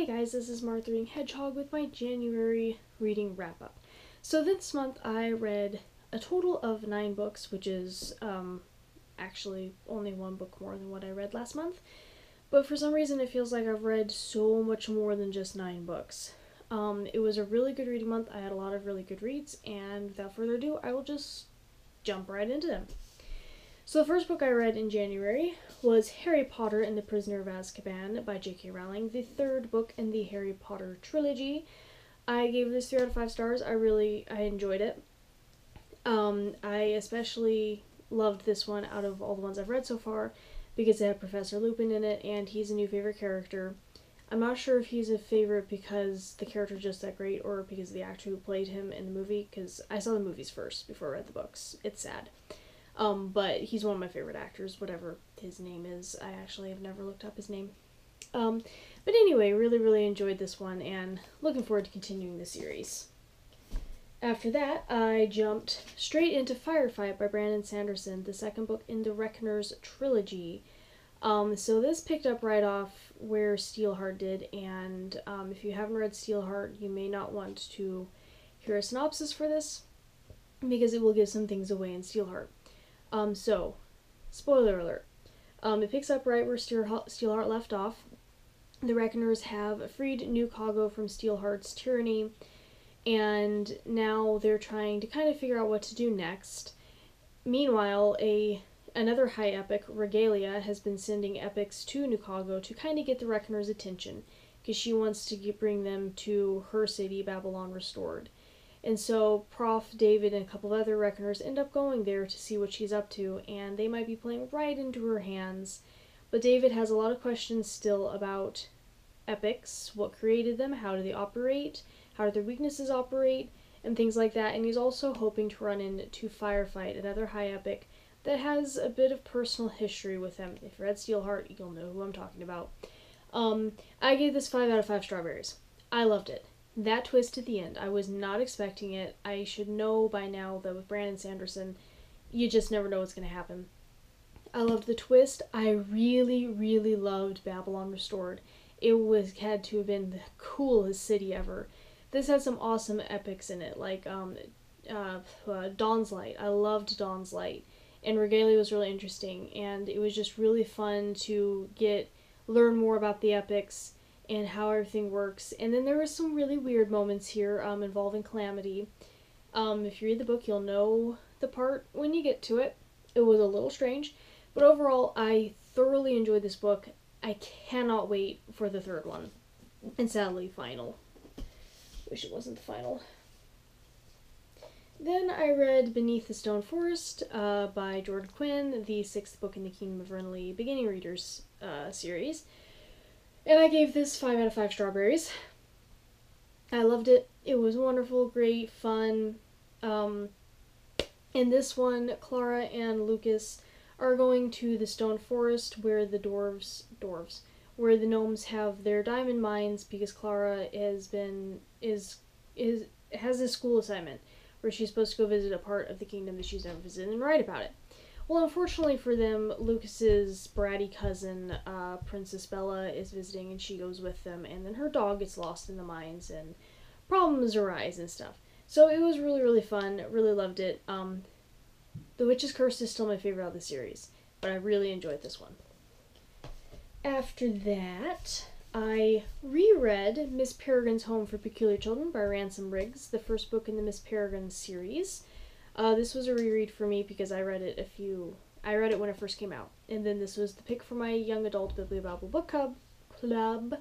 Hey guys, this is Martha reading Hedgehog with my January reading wrap-up. So this month I read a total of 9 books, which is actually only one book more than what I read last month. But for some reason it feels like I've read so much more than just 9 books. It was a really good reading month. I had a lot of really good reads, and without further ado, I will just jump right into them. So the first book I read in January was Harry Potter and the Prisoner of Azkaban by J.K. Rowling, the third book in the Harry Potter trilogy. I gave this 3 out of 5 stars. I enjoyed it. I especially loved this one out of all the ones I've read so far because it had Professor Lupin in it, and he's a new favorite character. I'm not sure if he's a favorite because the character's just that great or because of the actor who played him in the movie, because I saw the movies first before I read the books. It's sad. But he's one of my favorite actors, whatever his name is. I actually have never looked up his name. But anyway, really enjoyed this one and looking forward to continuing the series. After that, I jumped straight into Firefly It by Brandon Sanderson, the second book in the Reckoners trilogy. So this picked up right off where Steelheart did, and if you haven't read Steelheart, you may not want to hear a synopsis for this, because it will give some things away in Steelheart. So, spoiler alert. It picks up right where Steelheart left off. The Reckoners have freed New Cago from Steelheart's tyranny, and now they're trying to kind of figure out what to do next. Meanwhile, another high epic, Regalia, has been sending epics to New Cago to kind of get the Reckoners' attention, because she wants to bring them to her city, Babylon Restored. And so Prof, David, and a couple of other Reckoners end up going there to see what she's up to, and they might be playing right into her hands. But David has a lot of questions still about epics, what created them, how do they operate, how do their weaknesses operate, and things like that. And he's also hoping to run into Firefly It, another high epic that has a bit of personal history with him. If you read Steelheart, you'll know who I'm talking about. I gave this 5 out of 5 strawberries. I loved it. That twist at the end, I was not expecting it. I should know by now that with Brandon Sanderson, you just never know what's going to happen. I loved the twist. I really loved Babylon Restored. It had to have been the coolest city ever. This had some awesome epics in it, like Dawn's Light. I loved Dawn's Light. And Regalia was really interesting, and it was just really fun to learn more about the epics and how everything works. And then there were some really weird moments here involving Calamity. If you read the book, you'll know the part when you get to it. It was a little strange, but overall, I thoroughly enjoyed this book. I cannot wait for the third one. And sadly, final. Wish it wasn't the final. Then I read Beneath the Stone Forest by Jordan Quinn, the 6th book in the Kingdom of Renly Beginning Readers series. And I gave this 5 out of 5 strawberries. I loved it. It was wonderful, great, fun. In this one, Clara and Lucas are going to the Stone Forest where the where the gnomes have their diamond mines, because Clara has this school assignment where she's supposed to go visit a part of the kingdom that she's never visited and write about it. Well, unfortunately for them, Lucas's bratty cousin, Princess Bella, is visiting, and she goes with them, and then her dog gets lost in the mines, and problems arise and stuff. So it was really fun, really loved it. The Witch's Curse is still my favorite out of the series, but I really enjoyed this one. After that, I reread Miss Peregrine's Home for Peculiar Children by Ransom Riggs, the first book in the Miss Peregrine series. This was a reread for me because I read it when it first came out. And then this was the pick for my young adult Bibliobabble book club.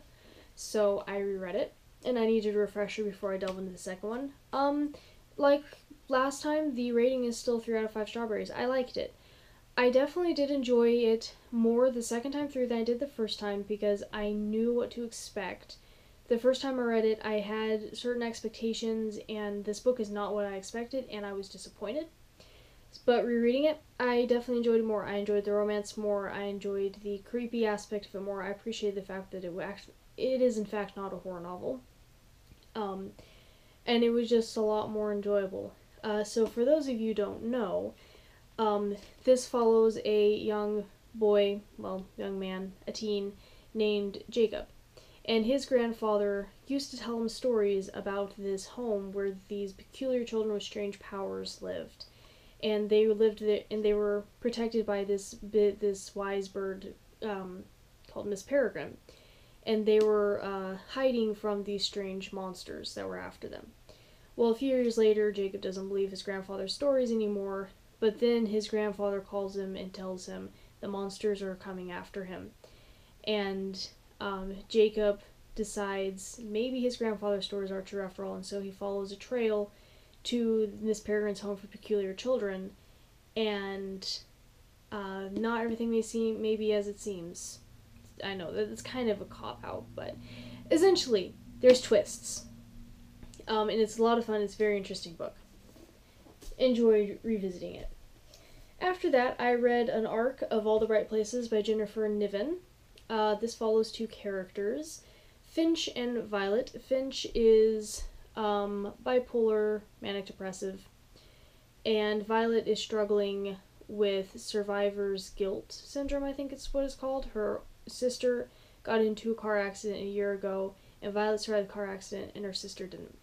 So I reread it, and I needed a refresher before I delve into the second one. Like last time, the rating is still 3 out of 5 strawberries. I liked it. I definitely did enjoy it more the second time through than I did the first time, because I knew what to expect. The first time I read it, I had certain expectations, and this book is not what I expected, and I was disappointed. But rereading it, I definitely enjoyed it more. I enjoyed the romance more. I enjoyed the creepy aspect of it more. I appreciated the fact that it is in fact not a horror novel. And it was just a lot more enjoyable. So for those of you who don't know, this follows a young man, a teen, named Jacob. And his grandfather used to tell him stories about this home where these peculiar children with strange powers lived. And they lived there, and they were protected by this wise bird called Miss Peregrine. And they were hiding from these strange monsters that were after them. Well, a few years later, Jacob doesn't believe his grandfather's stories anymore, but then his grandfather calls him and tells him the monsters are coming after him. And Jacob decides maybe his grandfather's stories are true after all, and so he follows a trail to Miss Peregrine's home for peculiar children, and not everything may be as it seems. I know that it's kind of a cop-out, but essentially, there's twists. And it's a lot of fun. It's a very interesting book. Enjoyed revisiting it. After that, I read an arc of All the Bright Places by Jennifer Niven. This follows two characters, Finch and Violet. Finch is bipolar, manic depressive, and Violet is struggling with survivor's guilt syndrome, I think it's what it's called. Her sister got into a car accident a year ago, and Violet survived the car accident, and her sister didn't.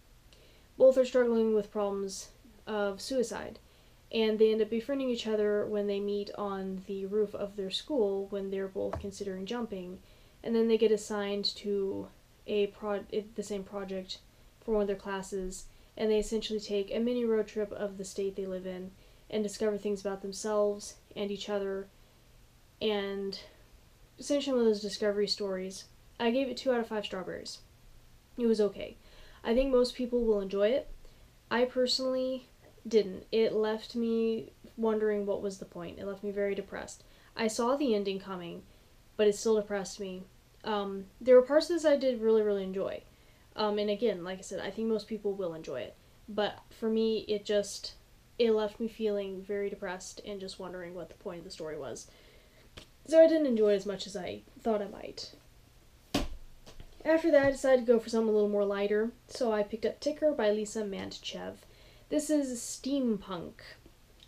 Both are struggling with problems of suicide, and they end up befriending each other when they meet on the roof of their school when they're both considering jumping, and then they get assigned to the same project for one of their classes, and they essentially take a mini road trip of the state they live in and discover things about themselves and each other, and essentially one of those discovery stories. I gave it 2 out of 5 strawberries. It was okay. I think most people will enjoy it. I personally didn't. It left me wondering what was the point. It left me very depressed. I saw the ending coming, but it still depressed me. There were parts of this I did really, really enjoy. And again, like I said, I think most people will enjoy it. But for me, it left me feeling very depressed and just wondering what the point of the story was. So I didn't enjoy it as much as I thought I might. After that, I decided to go for something a little more lighter, so I picked up Ticker by Lisa Mantchev. This is steampunk,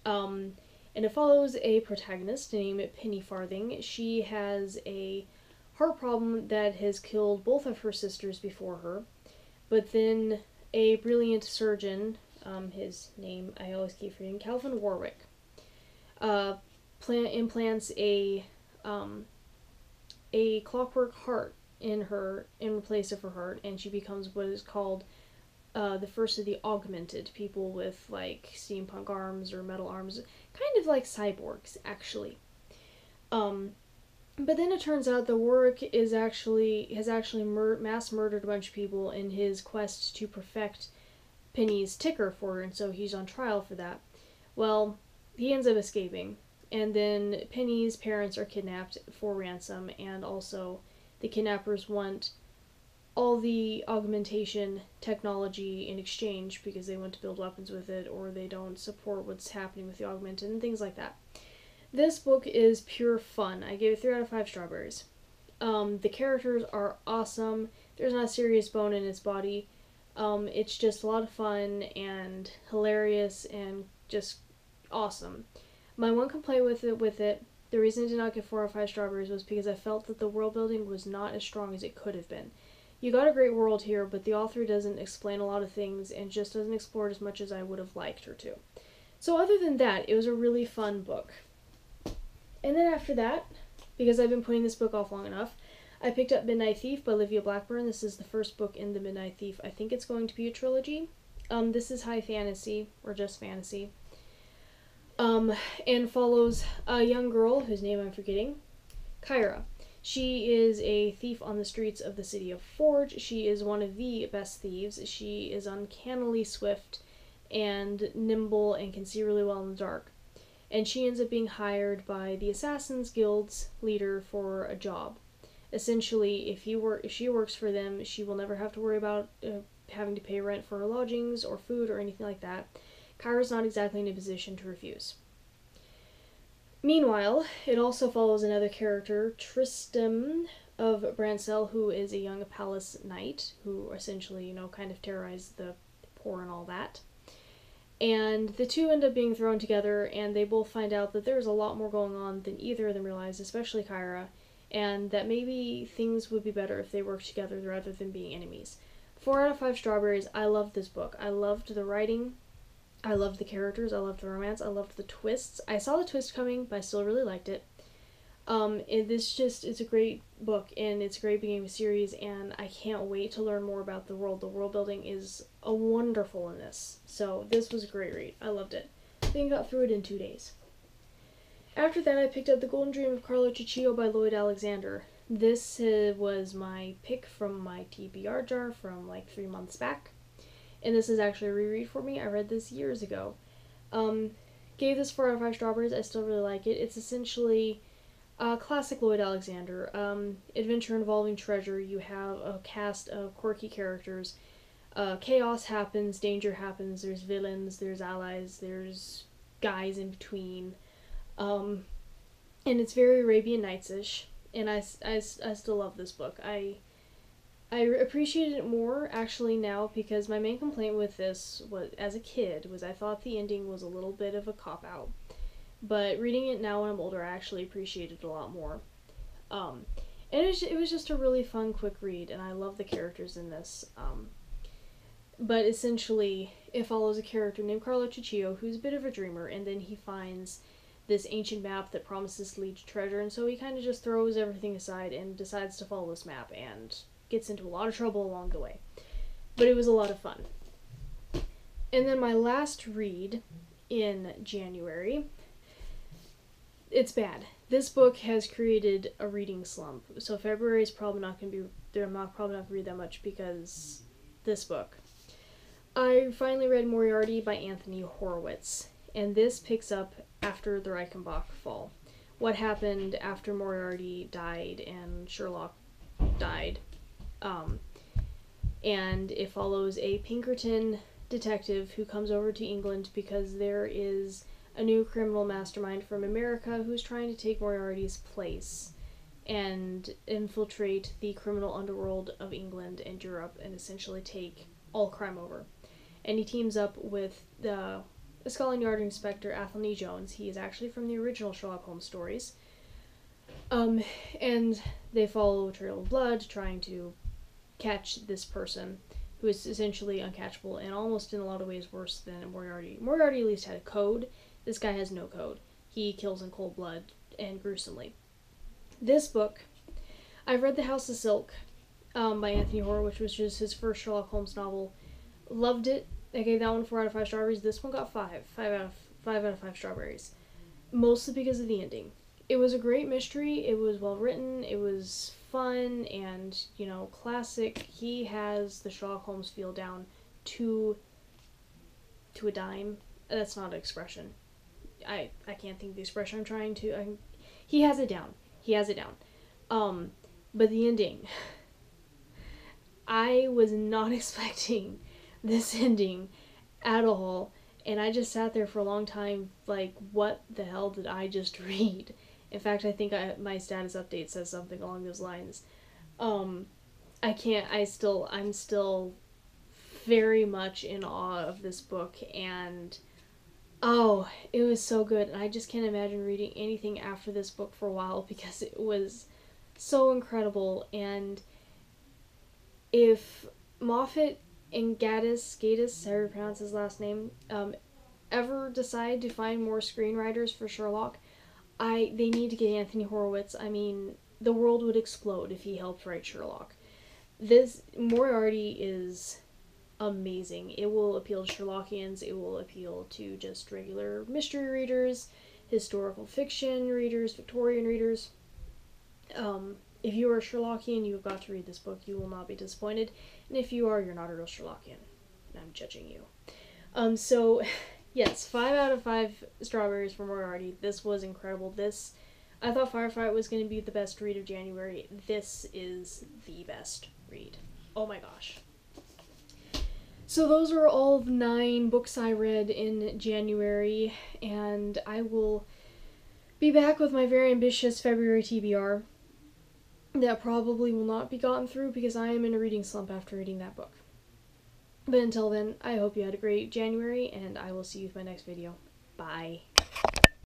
and it follows a protagonist named Penny Farthing. She has a heart problem that has killed both of her sisters before her, but then a brilliant surgeon, his name I always keep forgetting, Calvin Warwick, implants a clockwork heart in place of her heart, and she becomes what is called the first of the augmented, people with like steampunk arms or metal arms, kind of like cyborgs actually. But then it turns out that Warwick has actually mass murdered a bunch of people in his quest to perfect Penny's ticker for her, and so he's on trial for that. Well, he ends up escaping, and then Penny's parents are kidnapped for ransom, and also the kidnappers want all the augmentation technology in exchange because they want to build weapons with it, or they don't support what's happening with the augmented and things like that. This book is pure fun. I gave it 3 out of 5 strawberries. The characters are awesome. There's not a serious bone in its body. It's just a lot of fun and hilarious and just awesome. My one complaint with it, the reason I did not get 4 out of 5 strawberries was because I felt that the world building was not as strong as it could have been. You got a great world here, but the author doesn't explain a lot of things and just doesn't explore it as much as I would have liked her to. So other than that, it was a really fun book. And then after that, because I've been putting this book off long enough, I picked up Midnight Thief by Olivia Blackburn. This is the first book in the Midnight Thief. I think it's going to be a trilogy. This is high fantasy, or just fantasy. And follows a young girl whose name I'm forgetting, Kyra. She is a thief on the streets of the city of Forge. She is one of the best thieves. She is uncannily swift and nimble and can see really well in the dark. And she ends up being hired by the Assassin's Guild's leader for a job. Essentially, if she works for them, she will never have to worry about having to pay rent for her lodgings or food or anything like that. Kyra's not exactly in a position to refuse. Meanwhile, it also follows another character, Tristram of Brancel, who is a young palace knight who essentially, kind of terrorized the poor and all that. And the two end up being thrown together, and they both find out that there's a lot more going on than either of them realize, especially Kyra, and that maybe things would be better if they worked together rather than being enemies. 4 out of 5 strawberries. I loved this book. I loved the writing. I loved the characters. I loved the romance. I loved the twists. I saw the twist coming, but I still really liked it. It's a great book, and it's a great beginning of a series, and I can't wait to learn more about the world. The world building is wonderful in this. So this was a great read. I loved it. I think I got through it in 2 days. After that, I picked up The Golden Dream of Carluccio by Lloyd Alexander. This was my pick from my TBR jar from like 3 months back, and this is actually a reread for me. I read this years ago. Gave this 4 out of 5 strawberries. I still really like it. It's essentially classic Lloyd Alexander. Adventure involving treasure. You have a cast of quirky characters. Chaos happens, danger happens, there's villains, there's allies, there's guys in between. And it's very Arabian Nights-ish, and I still love this book. I appreciate it more, actually, now, because my main complaint with this, was, as a kid, was I thought the ending was a little bit of a cop-out. But reading it now when I'm older, I actually appreciate it a lot more. And it was just a really fun, quick read, and I love the characters in this. But essentially, it follows a character named Carluccio, who's a bit of a dreamer, and then he finds this ancient map that promises to lead to treasure, and so he kind of just throws everything aside and decides to follow this map, and gets into a lot of trouble along the way. But it was a lot of fun. And then my last read in January, it's bad. This book has created a reading slump, so February is probably not going to be there. I'm probably not going to read that much because this book. I finally read Moriarty by Anthony Horowitz, and this picks up after the Reichenbach fall. What happened after Moriarty died and Sherlock died. And it follows a Pinkerton detective who comes over to England because there is a new criminal mastermind from America who's trying to take Moriarty's place and infiltrate the criminal underworld of England and Europe and essentially take all crime over. And he teams up with the Scotland Yard Inspector Athelney Jones. He is actually from the original Sherlock Holmes stories. And they follow a trail of blood trying to catch this person who is essentially uncatchable and almost in a lot of ways worse than Moriarty. Moriarty at least had a code. This guy has no code. He kills in cold blood and gruesomely. This book, I've read The House of Silk by Anthony Horowitz, which was his first Sherlock Holmes novel. Loved it. I gave that one 4 out of 5 strawberries. This one got 5 out of 5 strawberries. Mostly because of the ending. It was a great mystery. It was well written. It was fun and, classic. He has the Sherlock Holmes feel down to a dime. That's not an expression. I can't think of the expression I'm trying to. He has it down. But the ending. I was not expecting this ending at all, and I just sat there for a long time like, what the hell did I just read? In fact, I think my status update says something along those lines. I'm still very much in awe of this book, and it was so good, and I just can't imagine reading anything after this book for a while because it was so incredible. And if Moffat and Gatiss, however you pronounce his last name, ever decide to find more screenwriters for Sherlock, they need to get Anthony Horowitz. I mean, the world would explode if he helped write Sherlock. This Moriarty is amazing. It will appeal to Sherlockians. It will appeal to just regular mystery readers, historical fiction readers, Victorian readers. If you are a Sherlockian, you have got to read this book. You will not be disappointed. And if you are, you're not a real Sherlockian. I'm judging you. So, yes, 5 out of 5 strawberries for Moriarty. This was incredible. I thought Firefly It was going to be the best read of January. This is the best read. Oh my gosh. So those are all the 9 books I read in January, and I will be back with my very ambitious February TBR. That probably will not be gotten through because I am in a reading slump after reading that book. But until then, I hope you had a great January, and I will see you with my next video. Bye.